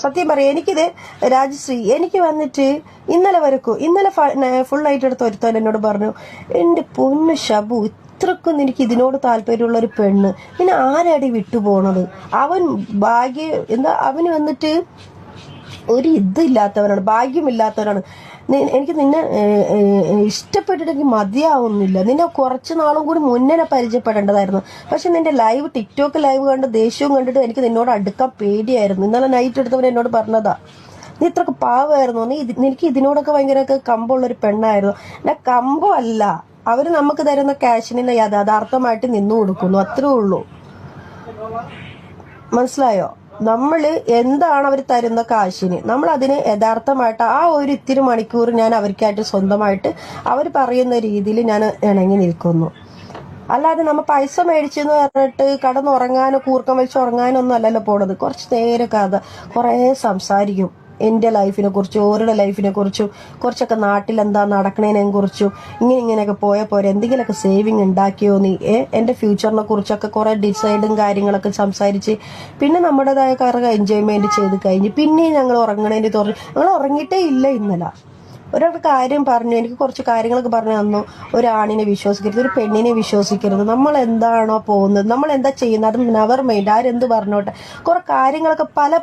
സത്യം പറയാം, എനിക്കിത് രാജശ്രീ എനിക്ക് വന്നിട്ട് ഇന്നലെ ഫുള്ളായിട്ട് എടുത്ത് ഒരുത്തൻ എന്നോട് പറഞ്ഞു, എൻ്റെ പൊന്നു ഷബു, ഇത്രക്കൊന്നും എനിക്ക് ഇതിനോട് താല്പര്യമുള്ള ഒരു പെണ്ണ് പിന്നെ ആരാടി വിട്ടുപോണത്? അവൻ അവന് വന്നിട്ട് ഒരു ഇതില്ലാത്തവനാണ്, ഭാഗ്യമില്ലാത്തവനാണ്. എനിക്ക് നിന്നെ ഇഷ്ടപ്പെട്ടിട്ടെങ്കിൽ മതിയാവുന്നില്ല. നിന്നെ കുറച്ച് നാളും കൂടി മുന്നേ പരിചയപ്പെടേണ്ടതായിരുന്നു. പക്ഷെ നിന്റെ ടിക്ടോക്ക് ലൈവ് കണ്ട് ദേഷ്യവും കണ്ടിട്ട് എനിക്ക് നിന്നോട് അടുക്കാൻ പേടിയായിരുന്നു. ഇന്നലെ നൈറ്റ് എടുത്തവൻ എന്നോട് പറഞ്ഞതാ, നീ ഇത്രക്ക് പാവമായിരുന്നു, എനിക്ക് ഇതിനോടൊക്കെ ഭയങ്കര കമ്പുള്ളൊരു പെണ്ണായിരുന്നു. ഞാൻ കമ്പമല്ല, അവര് നമുക്ക് തരുന്ന ക്യാഷിനെ യഥാർത്ഥമായിട്ട് നിന്നു കൊടുക്കുന്നു, അത്രേ ഉള്ളൂ. മനസ്സിലായോ? നമ്മള് എന്താണ് അവർ തരുന്ന കാശിന് നമ്മൾ അതിന് യഥാർത്ഥമായിട്ട് ആ ഒരു ഇത്തിരി മണിക്കൂർ ഞാൻ അവർക്കായിട്ട് സ്വന്തമായിട്ട് അവർ പറയുന്ന രീതിയിൽ ഞാൻ ഇണങ്ങി നിൽക്കുന്നു. അല്ലാതെ നമ്മൾ പൈസ മേടിച്ചെന്ന് പറഞ്ഞിട്ട് കടന്നുറങ്ങാനോ കൂർക്കം വെച്ച് ഉറങ്ങാനോ ഒന്നും അല്ലല്ലോ പോണത്. കുറച്ച് നേരം കഥ കുറേ സംസാരിക്കും, എൻ്റെ ലൈഫിനെ കുറിച്ചും ഓരുടെ ലൈഫിനെ കുറിച്ചും, കുറച്ചൊക്കെ നാട്ടിൽ എന്താ നടക്കണതിനെ കുറിച്ചും, ഇങ്ങനെയൊക്കെ പോയ പോരെ, എന്തെങ്കിലുമൊക്കെ സേവിങ് ഉണ്ടാക്കിയോ നീ, എൻ്റെ ഫ്യൂച്ചറിനെ കുറിച്ചൊക്കെ കുറെ ഡിസൈഡും കാര്യങ്ങളൊക്കെ സംസാരിച്ച് പിന്നെ നമ്മുടേതായ കാര്യം എൻജോയ്മെന്റ് ചെയ്ത് കഴിഞ്ഞ് പിന്നെ ഞങ്ങൾ ഉറങ്ങണതിന് ഞങ്ങൾ ഉറങ്ങിയിട്ടേ ഇല്ല. ഇന്നലെ ഒരാൾക്ക് കാര്യം പറഞ്ഞു, എനിക്ക് കുറച്ച് കാര്യങ്ങളൊക്കെ പറഞ്ഞു തന്നു. ഒരാണിനെ വിശ്വസിക്കരുത്, ഒരു പെണ്ണിനെ വിശ്വസിക്കരുത്. നമ്മൾ എന്താണോ പോകുന്നത്, നമ്മൾ എന്താ ചെയ്യുന്നത്, അത് നെവർ മൈൻഡ്, ആരെന്ത് പറഞ്ഞോട്ടെ. കുറെ കാര്യങ്ങളൊക്കെ പല